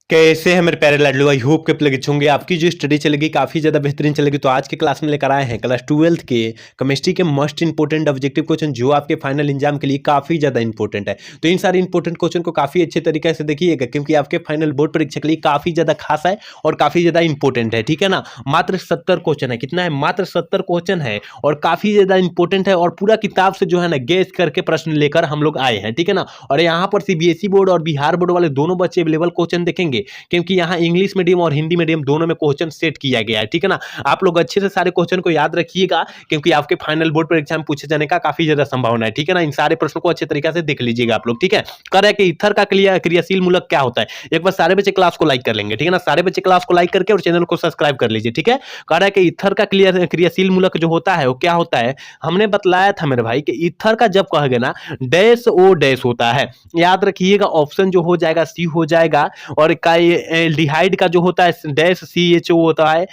कैसे हैं मेरे प्यारे लाडलू। आई होप के आप लोग अच्छे होंगे। आपकी जो स्टडी चलेगी काफ़ी ज़्यादा बेहतरीन चलेगी। तो आज के क्लास में लेकर आए हैं क्लास 12th के केमिस्ट्री के मोस्ट इंपॉर्टेंट ऑब्जेक्टिव क्वेश्चन जो आपके फाइनल एग्जाम के लिए काफ़ी ज़्यादा इंपॉर्टेंट है। तो इन सारे इंपॉर्टेंट क्वेश्चन को काफ़ी अच्छे तरीके से देखिएगा, क्योंकि आपके फाइनल बोर्ड परीक्षा के लिए काफ़ी ज़्यादा खास है और काफ़ी ज़्यादा इंपॉर्टेंट है। ठीक है ना। मात्र 70 क्वेश्चन है। कितना है? मात्र 70 क्वेश्चन है और काफ़ी ज़्यादा इंपॉर्टेंट है। और पूरा किताब से जो है ना गेस करके प्रश्न लेकर हम लोग आए हैं। ठीक है ना। और यहाँ पर सीबीएसई बोर्ड और बिहार बोर्ड वाले दोनों बच्चे अवेलेबल क्वेश्चन देखेंगे, क्योंकि यहाँ इंग्लिश मीडियम और हिंदी मीडियम दोनों में क्वेश्चन सेट किया गया है। ठीक है ना। आप लोग अच्छे से सारे क्वेश्चन को याद रखिएगा, क्योंकि आपके फाइनल बोर्ड परीक्षा में पूछे जाने का काफी ज्यादा संभावना है। ठीक है ना। इन सारे प्रश्नों को अच्छे तरीके से देख लीजिएगा आप लोग। ठीक है। कह रहे हैं कि ईथर का क्रियाशील मूलक क्या होता है। एक बार सारे बच्चे क्लास को लाइक कर लेंगे। ठीक है ना। सारे बच्चे क्लास को लाइक करके और चैनल को सब्सक्राइब कर लीजिए। ठीक है। कह रहा है कि ईथर का क्रियाशील मूलक जो होता है वो क्या होता है। हमने बतलाया था मेरे भाई कि ईथर का जब कहोगे ना डैश ओ डैश होता है। याद रखिएगा, ऑप्शन जो हो जाएगा सी हो जाएगा। और एल्डिहाइड का जो होता है डैश CHO होता है।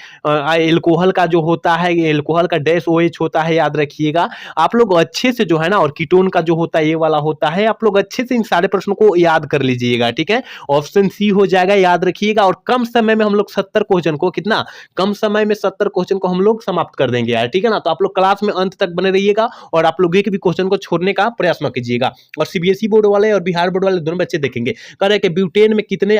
एल्कोहल का जो होता है एल्कोहल का डैश OH होता है। याद रखिएगा आप लोग अच्छे से जो है ना। और कीटोन का जो होता है ये वाला होता है। आप लोग अच्छे से इन सारे प्रश्नों को याद कर लीजिएगा। ठीक है। ऑप्शन सी हो जाएगा। याद रखिएगा। और कम समय में हम लोग 70 क्वेश्चन को कितना कम समय में 70 क्वेश्चन को हम लोग समाप्त कर देंगे यार। ठीक है ना। तो आप लोग क्लास में अंत तक बने रहिएगा और आप लोग एक भी क्वेश्चन को छोड़ने का प्रयास मत कीजिएगा। और सीबीएसई बोर्ड वाले और बिहार बोर्ड वाले दोनों बच्चे देखेंगे। कह रहे हैं कि ब्यूटेन में कितने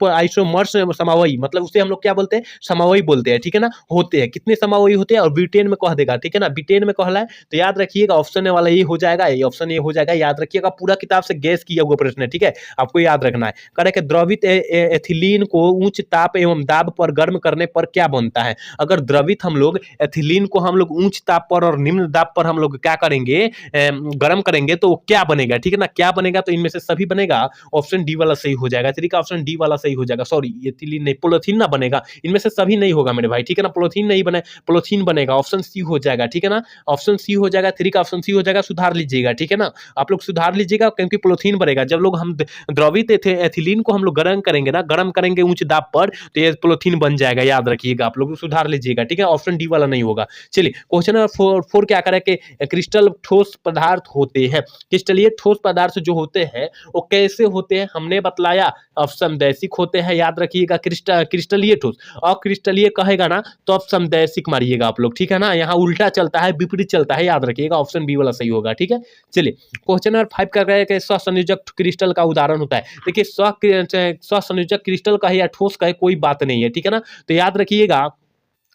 आइसोमर्स समावयी, मतलब उसे हम लोग क्या बोलते हैं, समावयी बोलते हैं। ठीक है ना। होते हैं कितने समावयी होते हैं और ब्यूटेन में कह देगा। ठीक है ना। ब्यूटेन में कहला है तो याद रखिएगा ऑप्शन ए वाला ये हो जाएगा। ये ऑप्शन ए हो जाएगा। याद रखिएगा पूरा किताब से गैस किया हुआ प्रश्न है। ठीक है। आपको याद रखना है। कह रहे कि द्रवित एथिलीन को उच्च ताप एवं दाब पर गर्म करने पर क्या बनता है। अगर द्रवित हम लोग एथिलीन को हम लोग उच्च ताप पर और निम्न दाब पर हम लोग क्या करेंगे, गर्म करेंगे तो क्या बनेगा। ठीक है ना। क्या बनेगा तो इनमें से सभी बनेगा। ऑप्शन डी वाला सही हो जाएगा। तरीका ऑप्शन डी वाला सही हो जाएगा। सॉरी एथिलीन नहीं, पोलोथीन ना बनेगा। इनमें से सभी नहीं होगा मेरे भाई। ठीक है ना। पोलोथीन नहीं बने, पोलोथीन बनेगा। ऑप्शन सी हो जाएगा। ठीक है ना। ऑप्शन सी हो जाएगा। थ्री का ऑप्शन सी हो जाएगा। सुधार लीजिएगा। ठीक है ना। आप लोग सुधार लीजिएगा, क्योंकि पोलोथीन बनेगा जब लोग हम द्रवित एथिलीन को हम लोग गर्म करेंगे ना, गर्म करेंगे उच्च दाब पर, तो ये पोलोथीन बन जाएगा। याद रखिएगा आप लोग सुधार लीजिएगा। ठीक है। ऑप्शन डी वाला नहीं होगा। चलिए क्वेश्चन नंबर 4 क्या करें कि क्रिस्टल ठोस पदार्थ होते हैं। क्रिस्टलीय ठोस पदार्थ जो होते हैं वो कैसे होते हैं हमने बतलाया। ऑप्शन दैसिक होते हैं। याद रखिएगा क्रिस्टलीय ठोस। और क्रिस्टलीय कहेगा ना तो अब समदैशिक मारिएगा आप लोग। ठीक है ना। यहाँ उल्टा चलता है, विपरीत चलता है। याद रखिएगा ऑप्शन बी वाला सही होगा। ठीक है। चलिए क्वेश्चन नंबर 5 कर रहे हैं कि स्वसंयोजक क्रिस्टल का उदाहरण होता है। देखिए स्वसंयोजक क्रिस्टल का है या ठोस का है कोई बात नहीं है। ठीक है ना। तो याद रखिएगा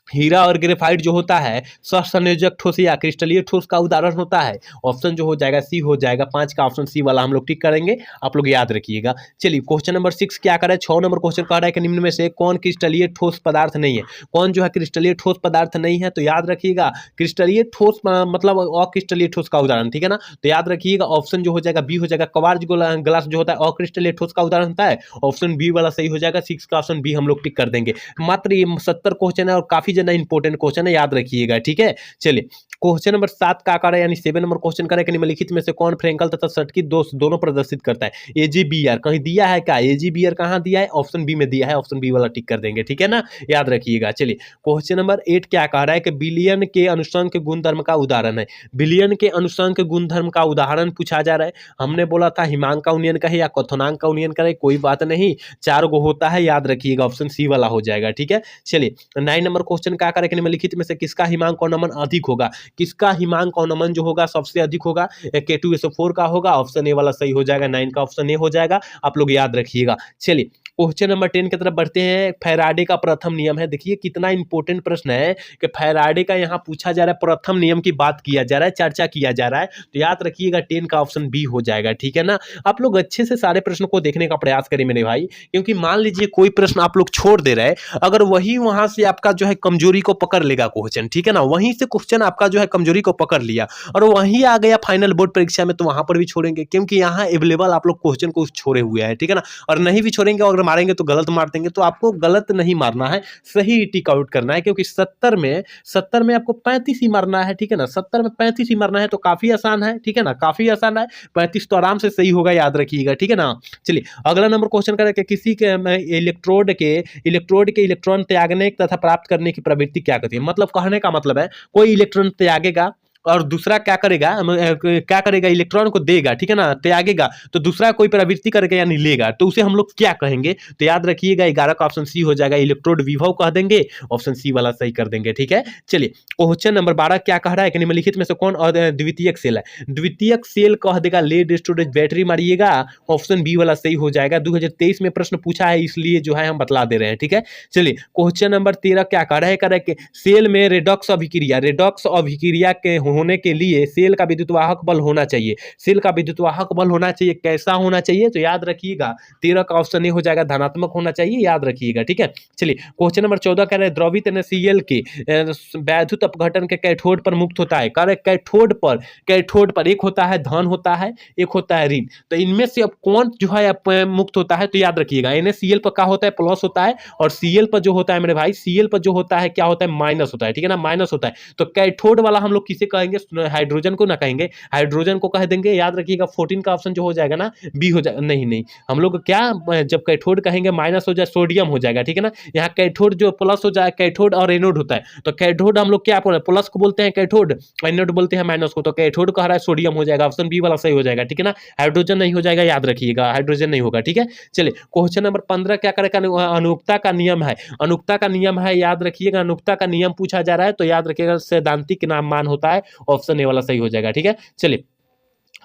हीरा और ग्रेफाइट जो होता है सहसंयोजक ठोस या क्रिस्टलीय ठोस का उदाहरण होता है। ऑप्शन जो हो जाएगा सी हो जाएगा। 5 का ऑप्शन सी वाला हम लोग टिक करेंगे। आप लोग याद रखिएगा। चलिए क्वेश्चन नंबर 6 क्या करें। 6 नंबर क्वेश्चन कह रहा है कि निम्न में से कौन क्रिस्टलीय ठोस पदार्थ नहीं है। कौन जो है क्रिस्टलीय ठोस पदार्थ नहीं है। तो याद रखिएगा क्रिस्टलीय ठोस मतलब अक्रिस्टलीय ठोस का उदाहरण। ठीक है ना। तो याद रखिएगा ऑप्शन जो हो जाएगा बी हो जाएगा। क्वार्ट्ज ग्लास जो होता है अक्रिस्टलीय ठोस का उदाहरण होता है। ऑप्शन बी वाला सही हो जाएगा। 6 का ऑप्शन बी हम लोग टिक कर देंगे। मात्र ये 70 क्वेश्चन है और काफी ज्यादा इंपॉर्टेंट क्वेश्चन है। याद रखिएगा। ठीक है। चलिए क्वेश्चन नंबर 7 का आकार है, यानी 7 नंबर क्वेश्चन करें कि निम्नलिखित में से कौन फ्रेंकल तथा सटकी दोनों प्रदर्शित करता है। AgBr कहीं दिया है क्या। AgBr कहां दिया है। ऑप्शन बी में दिया है। ऑप्शन बी वाला टिक कर देंगे। ठीक है ना। याद रखिएगा। चलिए क्वेश्चन नंबर 8 क्या कह रहा है कि बिलियन के अनुसंक गुणधर्म का उदाहरण है। बिलियन के अनुसंक गुणधर्म का उदाहरण पूछा जा रहा है। हमने बोला था हिमांक का उन्नयन का है या क्वथनांक का उन्नयन का है, कोई बात नहीं, 4 गो होता है। याद रखिएगा ऑप्शन सी वाला हो जाएगा। ठीक है। चलिए 9 नंबर क्वेश्चन क्या करें कि निम्नलिखित में से किसका हिमांक और नमन अधिक होगा। किसका हिमांक और नमन जो होगा सबसे अधिक होगा। K2SO4 का होगा। ऑप्शन ए वाला सही हो जाएगा। 9 का ऑप्शन ए हो जाएगा। आप लोग याद रखिएगा। चलिए क्वेश्चन नंबर 10 की तरफ बढ़ते हैं। फैराडे का प्रथम नियम है। देखिए कितना इंपॉर्टेंट प्रश्न है कि फैराडे का यहाँ पूछा जा रहा है, प्रथम नियम की बात किया जा रहा है, चर्चा किया जा रहा है। तो याद रखिएगा 10 का ऑप्शन बी हो जाएगा। ठीक है ना। आप लोग अच्छे से सारे प्रश्नों को देखने का प्रयास करें मेरे भाई, क्योंकि मान लीजिए कोई प्रश्न आप लोग छोड़ दे रहे हैं, अगर वही वहां से आपका जो है कमजोरी को पकड़ लेगा क्वेश्चन। ठीक है ना। वहीं से क्वेश्चन आपका जो है कमजोरी को पकड़ लिया और वहीं आ गया फाइनल बोर्ड परीक्षा में, तो वहां पर भी छोड़ेंगे, क्योंकि यहाँ अवेलेबल आप लोग क्वेश्चन को छोड़े हुए हैं। ठीक है ना। और नहीं भी छोड़ेंगे और अगर मारेंगे तो गलत मार देंगे। तो आपको गलत नहीं मारना है, सही टिक आउट करना है, क्योंकि 70 में आपको 35 ही मारना है। ठीक है ना। 70 में 35 ही मारना है तो काफी आसान है। ठीक है ना। काफी आसान है। 35 तो आराम से सही होगा। याद रखिएगा। ठीक है ना। चलिए अगला नंबर क्वेश्चन करें कि किसी के इलेक्ट्रोड के इलेक्ट्रॉन त्यागने तथा प्राप्त करने की प्रवृत्ति क्या कहती है। मतलब कहने का मतलब है कोई इलेक्ट्रॉन त्यागेगा और दूसरा क्या करेगा, क्या करेगा, इलेक्ट्रॉन को देगा, ठीक है ना, त्यागेगा, तो दूसरा कोई प्रवृत्ति करेगा यानी लेगा, तो उसे हम लोग क्या कहेंगे? तो याद रखिएगा 11 का ऑप्शन सी हो जाएगा, इलेक्ट्रोड विभव कह देंगे, ऑप्शन सी वाला सही कर देंगे। ठीक है, चलिए क्वेश्चन नंबर 12 क्या कह रहा है कि निम्नलिखित में से कौन द्वितीयक सेल है? द्वितीयक सेल कह देगा लेड स्टोरेज बैटरी मारिएगा, ऑप्शन बी वाला सही हो जाएगा। 2023 में प्रश्न पूछा है इसलिए जो है हम बतला दे रहे हैं। ठीक है, चलिए क्वेश्चन नंबर 13 क्या कह रहा है? कह रहा है कि सेल में रेडॉक्स अभिक्रिया के होने के लिए सेल का विद्युतवाहक बल होना चाहिए। सेल का विद्युतवाहक बल होना चाहिए, कैसा होना चाहिए? तो याद रखिएगा 13 का ऑप्शन ए हो जाएगा, धनात्मक होना चाहिए, याद रखिएगा। ठीक है, चलिए क्वेश्चन नंबर 14 कह रहे हैं द्रवित NaCl के वैद्युत अपघटन के कैथोड पर मुक्त होता है। कह रहे कैथोड पर एक होता है धन होता है, एक होता है ऋण, तो इनमें से अब कौन जो है मुक्त होता है? तो याद रखिएगा NaCl पर क्या होता है? प्लस होता है, और Cl पर जो होता है मेरे भाई, Cl पर जो होता है क्या होता है? माइनस होता है। ठीक है ना, माइनस होता है। तो कैथोड वाला हम लोग किसे कहेंगे? हाइड्रोजन को ना कहेंगे, हाइड्रोजन को कह देंगे। याद रखिएगा 14 का ऑप्शन जो हो जाएगा ना बी हो जाएगा। नहीं, हम लोग क्या जब कैथोड कहेंगे माइनस हो जाए, सोडियम हो जाएगा। ठीक है ना, यहाँ कैथोड जो प्लस हो जाए, कैथोड और एनोड होता है, तो कैथोड हम लोग क्या प्लस को बोलते हैं कैथोड, एनोड बोलते हैं माइनस को, तो कैथोड कह रहा है सोडियम हो जाएगा, ऑप्शन बी वाला सही हो जाएगा। ठीक है ना, हाइड्रोजन नहीं हो जाएगा, याद रखिएगा हाइड्रोजन नहीं होगा। ठीक है, चलिए क्वेश्चन नंबर 15 क्या करेगा? अनुक्ता का नियम है, अनुक्ता का नियम है, याद रखिएगा अनुक्ता का नियम पूछा जा रहा है, तो याद रखिएगा सैद्धांतिक नाम मान होता है, ऑप्शन ए वाला सही हो जाएगा। ठीक है, चलिए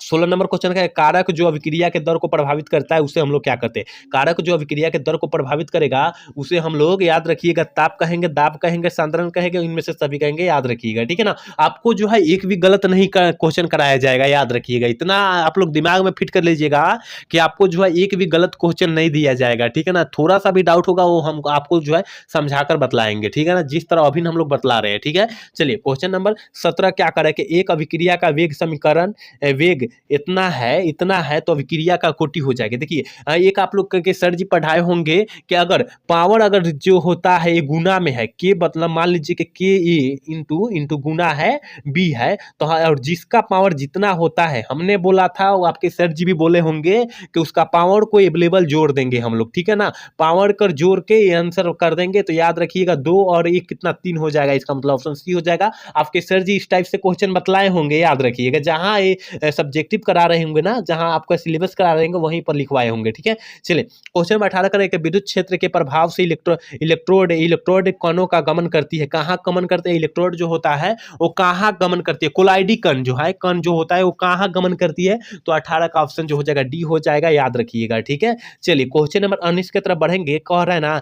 16 नंबर क्वेश्चन का है कारक जो अभिक्रिया के दर को प्रभावित करता है उसे हम लोग क्या कहते हैं? कारक जो अभिक्रिया के दर को प्रभावित करेगा उसे हम लोग याद रखिएगा ताप कहेंगे, दाब कहेंगे, सांद्रण कहेंगे, इनमें से सभी कहेंगे, याद रखिएगा। ठीक है ना, आपको जो है एक भी गलत नहीं क्वेश्चन कराया जाएगा, याद रखिएगा, इतना आप लोग दिमाग में फिट कर लीजिएगा कि आपको जो है एक भी गलत क्वेश्चन नहीं दिया जाएगा। ठीक है ना, थोड़ा सा भी डाउट होगा वो हम आपको जो है समझाकर बतलाएंगे। ठीक है ना, जिस तरह अभी हम लोग बतला रहे हैं। ठीक है, चलिए क्वेश्चन नंबर 17 क्या करें कि एक अभिक्रिया का वेग समीकरण, वेग इतना है तो अभिक्रिया का कोटि हो जाएगा। देखिए एक आप लोग के सर जी पढ़ाए होंगे कि अगर पावर अगर जो होता है ये गुना में है, के मतलब मान लीजिए कि के ए इंटू गुना है बी है, तो और जिसका पावर जितना होता है, हमने बोला था वो आपके सर जी भी बोले होंगे कि उसका पावर को अवेलेबल जोड़ देंगे हम लोग। ठीक है ना, पावर कर जोड़ के ये आंसर कर देंगे, तो याद रखिएगा 2 और 1 कितना 3 हो जाएगा, इसका मतलब ऑप्शन सी हो जाएगा। आपके सर जी इस टाइप से क्वेश्चन बतलाए होंगे, याद रखिएगा, जहां ये सब्जेक्टिव करा रहे होंगे ना, जहां आपका सिलेबस करा रहे होंगे वहीं पर लिखवाए होंगे। ठीक है, चलिए क्वेश्चन नंबर 18 करें कि विद्युत क्षेत्र के प्रभाव से इलेक्ट्रोड कणों का गमन करती है। कहां गमन करते हैं? इलेक्ट्रोड जो होता है वो कहां गमन करती है? कोलाइडी कण जो है, कण जो होता है वो कहां गमन करती है? तो 18 का ऑप्शन जो हो जाएगा डी हो जाएगा, याद रखिएगा। ठीक है, चलिए क्वेश्चन नंबर 19 की तरफ बढ़ेंगे। कह रहा है ना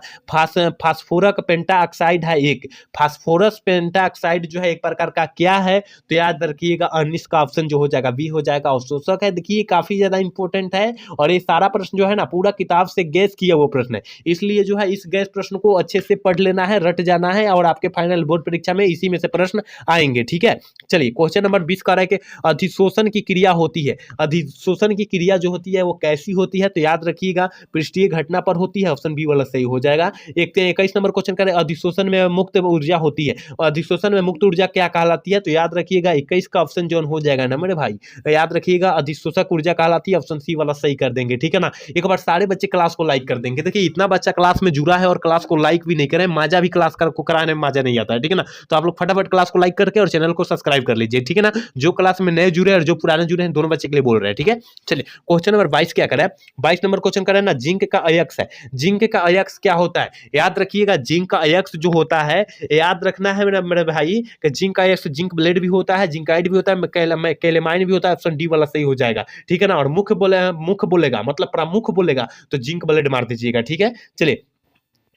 फास्फोरक पेंटा ऑक्साइड है एक, फास्फोरस पेंटा ऑक्साइड जो है एक प्रकार का क्या है? तो याद रखिएगा 19 का ऑप्शन जो हो जाएगा बी हो जाएगा, अवशोषक है। देखिए काफी ज्यादा इंपॉर्टेंट है, और ये सारा प्रश्न जो है ना पूरा किताब से गैस किया वो प्रश्न है, इसलिए जो है इस गैस प्रश्न को अच्छे से पढ़ लेना है, रट जाना है, और आपके फाइनल बोर्ड परीक्षा में इसी में से प्रश्न आएंगे। ठीक है, चलिए क्वेश्चन नंबर 20 का रहा है कि अधिशोषण की क्रिया होती है। अधिशोषण की क्रिया जो होती है वो कैसी होती है? तो याद रखिएगा पृष्ठीय घटना पर होती है, ऑप्शन बी वाला सही हो जाएगा। 21 नंबर क्वेश्चन करें अधिशोषण में मुक्त ऊर्जा होती है, और अधिशोषण में मुक्त ऊर्जा क्या कहलाती है? तो याद रखिएगा 21 का ऑप्शन जो हो जाएगा ना मेरे भाई, याद रखिएगा अधिशोषक ऊर्जा कहलाती है, ऑप्शन सी वाला सही कर देंगे। ठीक है ना, एक बार सारे बच्चे क्लास को लाइक कर देंगे। देखिए इतना बच्चा क्लास में जुड़ा है और क्लास को लाइक भी नहीं करे, मजा भी क्लास को कराने में मजा नहीं आता है। ठीक है ना, तो आप लोग फटाफट क्लास को लाइक करके और चैनल को सब्सक्राइब कर लीजिए। ठीक है ना, जो क्लास में नए जुड़े और जो पुराने जुड़े हैं दोनों बच्चे के लिए बोल रहे हैं। ठीक है, चलिए क्वेश्चन नंबर 22 क्या करें? 22 नंबर क्वेश्चन करें ना जिंक का अयस्क है। जिंक का अयस्क क्या होता है? याद रखिएगा जिंक का अयस्क जो होता है, याद रखना है मेरे भाई कि जिंक का अयस्क जिंक ब्लेड भी होता है, जिंकाइड भी होता है, कैलेमाइन भी होता है, ऑप्शन डी वाला सही हो जाएगा। ठीक है ना, और मुख्य बोलेगा मतलब प्रमुख बोलेगा तो जिंक ब्लेड मार दीजिएगा। ठीक है, चलिए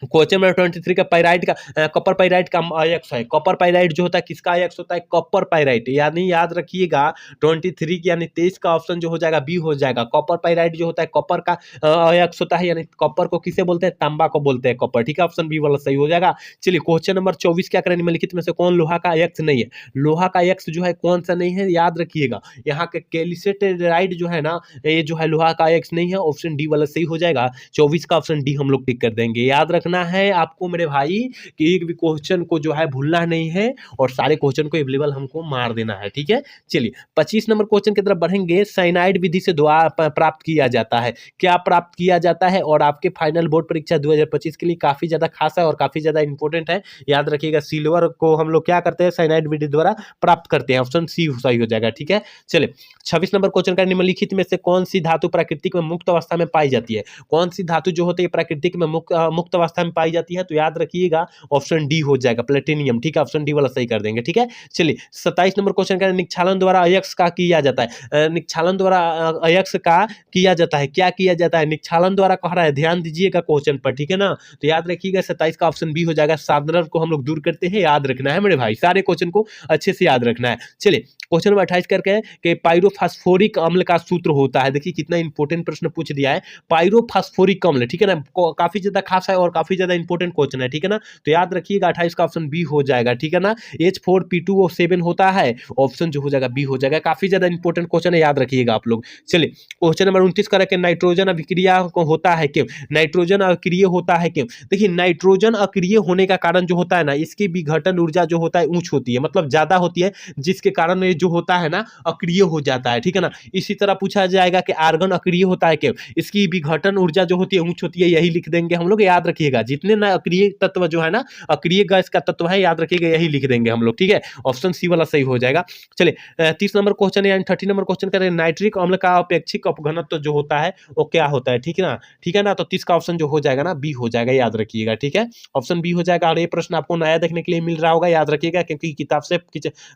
क्वेश्चन नंबर 23 का पाइराइट का कॉपर पाइराइट का अयस्क है। कॉपर पाइराइट जो होता है किसका अयस्क होता है? कॉपर पाइराइट, यानी याद रखिएगा 23 यानी 23 का ऑप्शन जो हो जाएगा बी हो जाएगा। कॉपर पाइराइट जो होता है कॉपर का अयस्क होता है, यानी कॉपर को किसे बोलते हैं? तांबा को बोलते हैं कॉपर। ठीक है, ऑप्शन बी वाला सही हो जाएगा। चलिए क्वेश्चन नंबर 24 क्या करें? निम्नलिखित में से कौन लोहा का अयस्क नहीं है? लोहा का अयस्क जो है कौन सा नहीं है? याद रखिएगा यहाँ के कैल्साइट जो है ना, ये जो है लोहा का अयस्क नहीं है, ऑप्शन डी वाला सही हो जाएगा। 24 का ऑप्शन डी हम लोग टिक कर देंगे, याद रखना रखना है आपको मेरे भाई कि एक भी क्वेश्चन को जो है भूलना नहीं है और सारे क्वेश्चन को अवेलेबल हमको मार देना है, ठीक है। चलिए 25 नंबर क्वेश्चन की तरफ बढ़ेंगे। साइनाइड विधि से दुआ प्राप्त किया जाता है, क्या प्राप्त किया जाता है और आपके फाइनल बोर्ड परीक्षा 2025 के लिए काफी ज्यादा खास है और काफी ज्यादा इंपॉर्टेंट है। याद रखिएगा सिल्वर को हम लोग क्या करते हैं, साइनाइड विधि द्वारा प्राप्त करते हैं। ऑप्शन सी सही हो जाएगा, ठीक है। चलिए 26 नंबर क्वेश्चन का, निम्नलिखित में से कौन सी धातु प्राकृतिक में मुक्त अवस्था में पाई जाती है। कौन सी धातु जो होती है प्राकृतिक में मुक्त अवस्था में पाई जाती है, तो याद रखिएगा ऑप्शन डी हो जाएगा, प्लेटिनियम, ठीक है। ऑप्शन डी वाला सही कर देंगे, ठीक है। चलिए 27 नंबर क्वेश्चन का, निक्षालन द्वारा अयस्क का किया जाता है। निक्षालन द्वारा अयस्क का किया जाता है, क्या किया जाता है, निक्षालन द्वारा कह रहा है, ध्यान दीजिएगा क्वेश्चन पर, ठीक है ना। तो याद रखिएगा 27 का ऑप्शन बी हो जाएगा, साधारण को हम लोग दूर करते हैं, याद रखना है मेरे भाई, सारे क्वेश्चन को अच्छे से याद रखना है। चलिए क्वेश्चन नंबर 28 करके कि पायरोफास्फोरिक अम्ल का सूत्र होता है। देखिए कितना इंपॉर्टेंट प्रश्न पूछ दिया है, पायरोफास्फोरिक अम्ल, ठीक है ना, काफी ज्यादा खास है और काफी ज्यादा इंपॉर्टेंट क्वेश्चन है, ठीक है ना। तो याद रखिएगा 28 का ऑप्शन बी हो जाएगा, ठीक है ना। H4P2O7 होता है, ऑप्शन जो हो जाएगा बी हो जाएगा, काफी ज्यादा इंपॉर्टेंट क्वेश्चन है, याद रखिएगा आप लोग। चलिए क्वेश्चन नंबर 29 करके, नाइट्रोजन अभिक्रिया होता है क्यों, नाइट्रोजन अक्रिय होता है क्यों। देखिए नाइट्रोजन अक्रिय होने का कारण जो होता है ना, इसकी विघटन ऊर्जा जो होता है ऊंच होती है, मतलब ज्यादा होती है, जिसके कारण ये जो होता है ना अक्रिय हो जाता है, ठीक है ना। इसी तरह पूछा जाएगा कि आर्गन अक्रिय होता है क्यों, इसकी विघटन ऊर्जा जो होती है ऊंच होती है, यही लिख देंगे हम लोग, याद रखिएगा। जितने ना अक्रिय तत्व जो है ना, अक्रिय गैस का तत्व है, याद रखिएगा, यही लिख देंगे हम लोग, ठीक है। ऑप्शन सी वाला सही हो जाएगा। चलिए 30 नंबर क्वेश्चन यानी 30 नंबर क्वेश्चन करें, नाइट्रिक अम्ल का अपेक्षिक अपघनत्व जो होता है वो क्या होता है, ठीक है ना, ठीक है ना। तो 30 का ऑप्शन जो हो जाएगा ना बी हो जाएगा, याद रखिएगा, ठीक है। ऑप्शन बी हो जाएगा। और ये प्रश्न आपको नया देखने के लिए मिल रहा होगा, याद रखिएगा, क्योंकि किताब से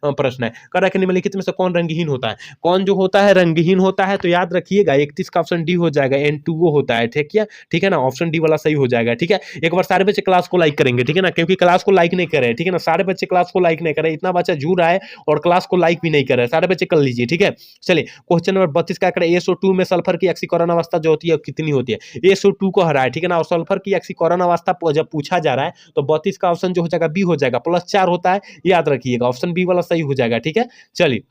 प्रश्न है। कर रखे निम्नलिखित में से कौन रंगहीन होता है, कौन जो होता है रंगहीन होता है, तो याद रखिएगा 31 का ऑप्शन डी हो जाएगा, N2O होता है, ठीक है ना। ऑप्शन डी वाला सही हो जाएगा, ठीक है। एक बार सारे बच्चे क्लास को लाइक करेंगे, ठीक है ना, क्योंकि क्लास को लाइक नहीं करे, ठीक है ना, सारे बच्चे क्लास को लाइक नहीं करे, इतना बच्चा झूठ रहा है और क्लास को लाइक भी नहीं कर रहा है, सारे बच्चे कर लीजिए, ठीक है। चलिए क्वेश्चन नंबर 32 का करें, SO2 में सल्फर की ऑक्सीकरण अवस्था जो होती है कितनी होती है, SO2 को हरा है, ठीक है ना, और सल्फर की ऑक्सीकरण अवस्था जब पूछा जा रहा है तो 32 का ऑप्शन जो हो जाएगा बी हो जाएगा, +4 होता है, याद रखिएगा, ऑप्शन बी वाला सही हो जाएगा, ठीक है। चलिए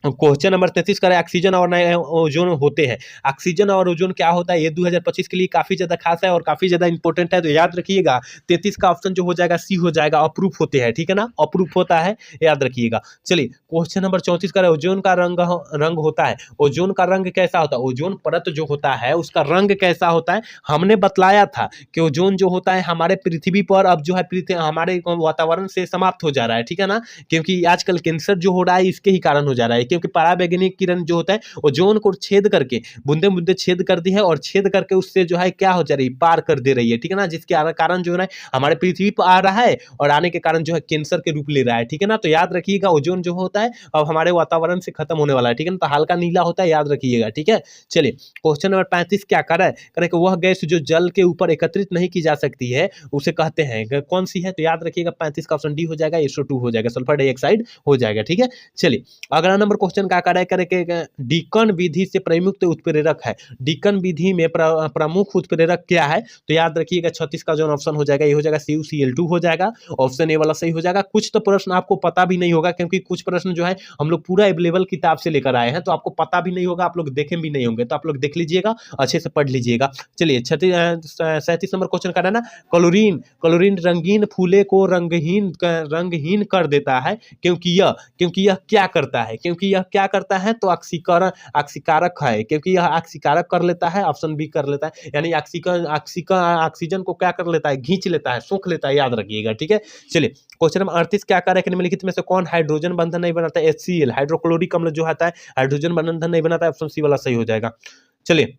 क्वेश्चन नंबर 33 करें, ऑक्सीजन और ओजोन होते हैं, ऑक्सीजन और ओजोन क्या होता है, ये 2025 के लिए काफी ज्यादा खास है और काफी ज्यादा इंपॉर्टेंट है, तो याद रखिएगा 33 का ऑप्शन जो हो जाएगा सी हो जाएगा, अप्रूफ होते हैं, ठीक है ना, अप्रूफ होता है, याद रखिएगा। चलिए क्वेश्चन नंबर 34 करें, ओजोन का रंग होता है, ओजोन का रंग कैसा होता है, ओजोन परत जो होता है उसका रंग कैसा होता है, हमने बतलाया था कि ओजोन जो होता है हमारे पृथ्वी पर अब जो है हमारे वातावरण से समाप्त हो जा रहा है, ठीक है ना, क्योंकि आजकल कैंसर जो हो रहा है इसके ही कारण हो जा रहा है, क्योंकि पराबैंगनी किरण जो होता है ओजोन को छेद करके बूंदे बूंदे छेद कर दी है और छेद करके उससे जो है क्या हो जा रही है, पार कर दे रही है, ठीक है ना, जिसके कारण जो है हमारे पृथ्वी पर आ रहा है और आने के कारण जो है कैंसर के रूप ले रहा है, ठीक है ना। तो याद रखिएगा ओजोन जो होता है अब हमारे वातावरण से खत्म होने वाला है, ठीक है ना, तो हल्का नीला होता है, याद रखिएगा, ठीक है। चलिए क्वेश्चन नंबर 35 क्या करे कि वह गैस जो जल के ऊपर एकत्रित नहीं की जा सकती है उसे कहते हैं, कौन सी है, तो याद रखिएगा 35 का ऑप्शन डी हो जाएगा, SO2 हो जाएगा, सल्फर डाइऑक्साइड हो जाएगा, ठीक है। चलिए अगला नंबर क्वेश्चन क्या करे डीकन विधि से प्रमुख उत्प्रेरक है, डीकन विधि में प्रमुख उत्प्रेरक क्या है, तो याद रखिएगा 36 का जो ऑप्शन हो जाएगा ये हो जाएगा CuCl2 हो जाएगा, ऑप्शन ए वाला सही हो जाएगा। कुछ तो प्रश्न आपको पता भी नहीं होगा क्योंकि कुछ प्रश्न जो है हम लोग पूरा अवेलेबल किताब से लेकर आए हैं, तो आपको पता भी नहीं होगा, आप लोग देखे भी नहीं होंगे, तो आप लोग देख लीजिएगा, अच्छे से पढ़ लीजिएगा। चलिए 37 नंबर क्वेश्चन का ना, क्लोरीन रंगीन फूले को रंगहीन कर देता है क्योंकि यह क्या करता है, क्योंकि यह क्या करता है, तो ऑक्सीकारक है, क्योंकि यह ऑक्सीकारक कर लेता है, ऑप्शन बी कर लेता है, यानी ऑक्सीजन को क्या कर लेता है, खींच लेता है, सोख लेता है, याद रखिएगा, ठीक है। चलिए क्वेश्चन नंबर 38 क्या कर रहा है, निम्नलिखित में से कौन हाइड्रोजन बंधन नहीं बनाता है, HCl हाइड्रोक्लोरिक अम्ल जो आता है हाइड्रोजन बंधन नहीं बनाता है, ऑप्शन सी वाला सही हो जाएगा। चलिए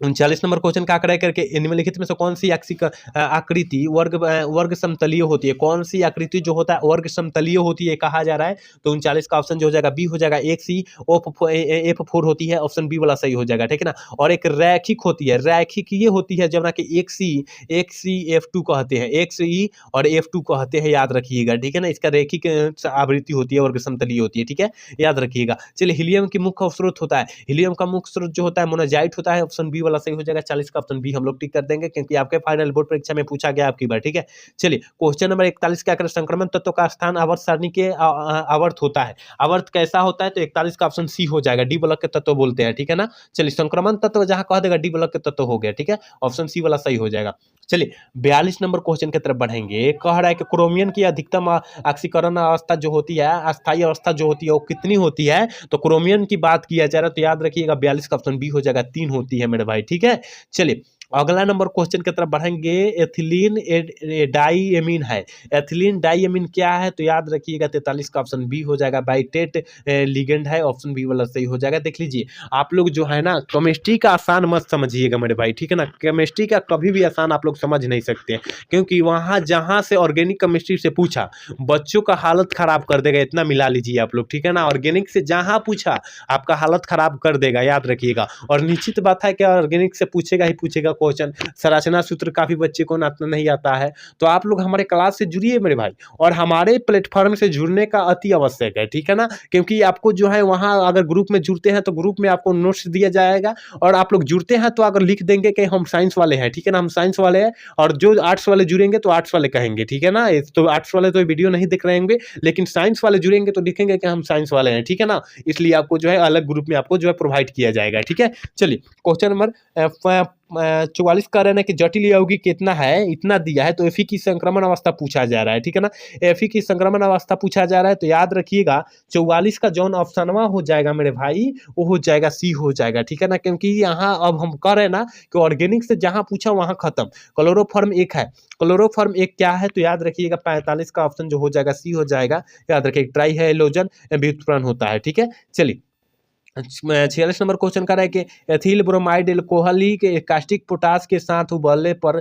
39 नंबर क्वेश्चन क्या कराए करके, निम्नलिखित में से कौन सी आकृति वर्ग समतलीय होती है, कौन सी आकृति जो होता है वर्ग समतलीय होती है कहा जा रहा है, तो 39 का ऑप्शन जो हो जाएगा बी हो जाएगा, एक सी F4 होती है, ऑप्शन बी वाला सही हो जाएगा, ठीक है ना। और एक रैखिक होती है, रैखिक ये होती है जब ना कि एक सी F2 कहते हैं, एक सी और F2 कहते हैं, याद रखिएगा, ठीक है ना, इसका रैखिक आवृत्ति होती है, वर्ग समतलीय होती है, ठीक है, याद रखिएगा। चलिए हीलियम की मुख्य स्रोत होता है, हीलियम का मुख्य स्रोत जो होता है मोनाजाइट होता है, ऑप्शन बी वाला सही हो जाएगा। 40 का ऑप्शन बी हम लोग टिक कर देंगे क्योंकि आपके फाइनल बोर्ड परीक्षा में पूछा गया आपकी बार, ठीक है। चलिए क्वेश्चन नंबर 41 क्या करें, संक्रमण तत्व का स्थान आवर्त सारणी के आवर्त होता है। आवर्त कैसा होता है, तो 41 का ऑप्शन सी हो जाएगा, डी ब्लॉक के तत्व बोलते हैं, ठीक है ना। चलिए संक्रमण तत्व जहां कह देगा डी ब्लॉक के तत्व हो गया, ठीक है, ऑप्शन सी वाला सही हो जाएगा। चलिए 42 नंबर क्वेश्चन की तरफ बढ़ेंगे। कह रहा है कि क्रोमियम की अधिकतम ऑक्सीकरण अवस्था जो होती है, अस्थायी अवस्था जो होती है वो कितनी होती है, तो क्रोमियम की बात किया जा रहा है तो याद रखिएगा 42 का ऑप्शन बी हो जाएगा, 3 होती है मेरे भाई, ठीक है। चलिए अगला नंबर क्वेश्चन की तरफ बढ़ेंगे। एथिलीन डाइएमीन है, एथिलीन डाइएमीन क्या है, तो याद रखिएगा 43 का ऑप्शन बी हो जाएगा, बाइटेट लिगेंड है, ऑप्शन बी वाला सही हो जाएगा। देख लीजिए आप लोग जो है ना केमिस्ट्री का आसान मत समझिएगा मेरे भाई, ठीक है ना। केमिस्ट्री का कभी भी आसान आप लोग समझ नहीं सकते क्योंकि वहां जहां से ऑर्गेनिक केमिस्ट्री से पूछा बच्चों का हालत खराब कर देगा, इतना मिला लीजिए आप लोग, ठीक है ना। ऑर्गेनिक से जहां पूछा आपका हालत खराब कर देगा, याद रखिएगा। और निश्चित बात है कि ऑर्गेनिक से पूछेगा ही पूछेगा क्वेश्चन। संरचना सूत्र काफी बच्चे को नहीं आता है, तो आप लोग हमारे क्लास से जुड़िए मेरे भाई, और हमारे प्लेटफॉर्म से जुड़ने का अति आवश्यक है, ठीक है ना। क्योंकि आपको जो है वहां अगर ग्रुप में जुड़ते हैं तो ग्रुप में आपको नोट्स दिया जाएगा, और आप लोग जुड़ते हैं तो अगर लिख देंगे कि हम साइंस वाले हैं, ठीक है ना, हम साइंस वाले हैं, और जो आर्ट्स वाले जुड़ेंगे तो आर्ट्स वाले कहेंगे, ठीक है ना। तो आर्ट्स वाले तो वीडियो नहीं देख रहे होंगे, लेकिन साइंस वाले जुड़ेंगे तो लिखेंगे कि हम साइंस वाले हैं, ठीक है ना। इसलिए आपको जो है अलग ग्रुप में आपको जो है प्रोवाइड किया जाएगा, ठीक है। चलिए क्वेश्चन नंबर 44 कह रहे हैं कि जटिल यौगिक कितना है, इतना दिया है, तो एफी की संक्रमण अवस्था पूछा जा रहा है, ठीक है ना। एफी की संक्रमण अवस्था पूछा जा रहा है तो याद रखिएगा 44 का जौन ऑप्शनवा हो जाएगा मेरे भाई वो हो जाएगा सी हो जाएगा, ठीक है ना। क्योंकि यहाँ अब हम कह रहे हैं ना कि ऑर्गेनिक से जहां पूछा वहां खत्म। क्लोरोफॉर्म एक है, क्लोरोफॉर्म एक क्या है, तो याद रखिएगा 45 का ऑप्शन जो हो जाएगा सी हो जाएगा। याद रखिए ट्राई हैलोजन व्युत्पन्न होता है, ठीक है। चलिए 46 नंबर क्वेश्चन कर रहा है कि ethyl bromide alcoholic caustic potash के साथ उबलने पर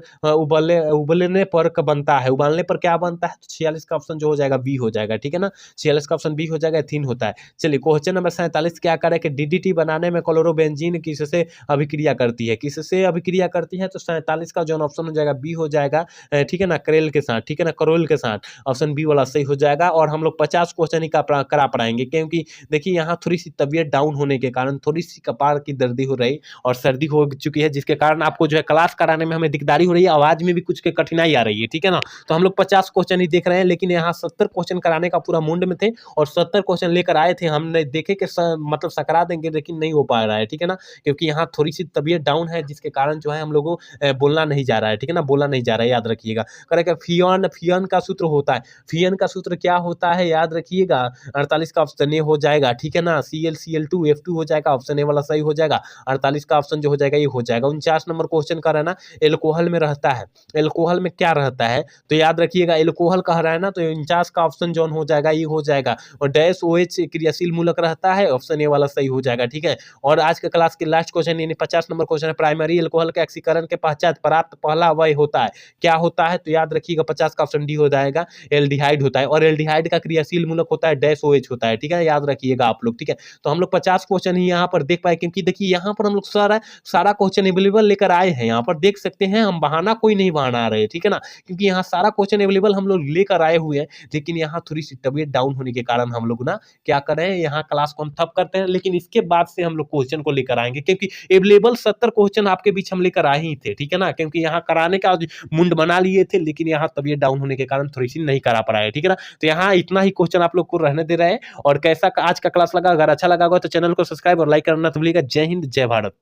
बनता है, उबालने पर क्या बनता है, तो 46 का ऑप्शन जो हो जाएगा बी हो जाएगा, ठीक है ना। 46 का ऑप्शन बी हो जाएगा, एथीन होता है। चलिए क्वेश्चन नंबर 47 क्या कर रहा है कि डीडीटी बनाने में क्लोरोबेंजीन किससे अभिक्रिया करती है, किससे अभिक्रिया करती है, तो 47 का जो ऑप्शन हो जाएगा बी हो जाएगा, ठीक है ना, करेल के साथ, ठीक है ना, करोल के साथ, ऑप्शन बी वाला सही हो जाएगा। और हम लोग 50 क्वेश्चन ही करा पढ़ाएंगे क्योंकि देखिए यहाँ थोड़ी सी तबीयत डाउन होने के कारण थोड़ी सी कपार की दर्दी हो रही और सर्दी हो चुकी है, जिसके कारण आपको जो है क्लास कराने में हमें दिकदारी हो रही है, आवाज में भी कुछ कठिनाई आ रही है, ठीक है ना। तो हम लोग 50 क्वेश्चन ही देख रहे हैं, लेकिन यहाँ 70 क्वेश्चन कराने का पूरा मूड में थे और 70 क्वेश्चन लेकर आए थे। हमने देखे कि मतलब सकरा देंगे, लेकिन नहीं हो पा रहा है, ठीक है ना, क्योंकि यहाँ थोड़ी सी तबीयत डाउन है, जिसके कारण जो है हम लोगों बोलना नहीं जा रहा है, ठीक है ना, बोलना नहीं जा रहा है, याद रखिएगा। करेक्ट, फियन फियन का सूत्र होता है, फियन का सूत्र क्या होता है, याद रखिएगा 48 का ऑप्शन ए हो जाएगा, ठीक है ना। Cl Cl2F2 हो जाएगा, ऑप्शन ए वाला सही हो जाएगा। 48 का ऑप्शन जो हो जाएगा ये हो जाएगा। 49 नंबर क्वेश्चन का रहना एल्कोहल में रहता है, एल्कोहल में क्या रहता है, तो याद रखिएगा एल्कोहल कह रहा है ना, तो 49 का ऑप्शन जो हो जाएगा ये हो जाएगा। और डैश OH क्रियाशील मूलक रहता है, ऑप्शन ए वाला सही हो जाएगा, ठीक है। और आज के क्लास के लास्ट क्वेश्चन यानी 50 नंबर क्वेश्चन है, प्राइमरी एल्कोहल के ऑक्सीकरण के पश्चात प्राप्त पहला अवयव होता है, क्या होता है, तो याद रखिएगा 50 का ऑप्शन डी हो जाएगा, एल्डिहाइड होता है। और एल्डिहाइड का क्रियाशील मूलक होता है डैश OH होता है, ठीक है, याद रखिएगा आप लोग, ठीक है। तो हम लोग 50 क्वेश्चन ही यहाँ पर देख पाए, क्योंकि देखिए यहाँ पर हम लोग सारा क्वेश्चन अवेलेबल लेकर आए हैं, यहाँ पर देख सकते हैं, हम बहाना कोई नहीं बहाना रहे, ठीक है ना, क्योंकि यहाँ सारा क्वेश्चन अवेलेबल हम लोग लेकर आए हुए हैं। लेकिन यहाँ थोड़ी सी तबीयत डाउन होने के कारण हम लोग ना क्या कर रहे हैं, यहाँ क्लास को हम ठप करते हैं, लेकिन इसके बाद से हम लोग क्वेश्चन को लेकर आएंगे, क्योंकि अवेलेबल 70 क्वेश्चन आपके बीच हम लेकर आए ही थे, ठीक है ना, क्योंकि यहाँ कराने का मुंड बना लिए थे, लेकिन यहाँ तबीयत डाउन होने के कारण थोड़ी सी नहीं करा पाए, ठीक है ना। तो यहाँ इतना ही क्वेश्चन आप लोग को रहने दे रहे हैं। और कैसा आज का क्लास लगा, अगर अच्छा लगा हो तो चैनल को सब्सक्राइब और लाइक करना तो भूलिएगा। जय हिंद, जय भारत।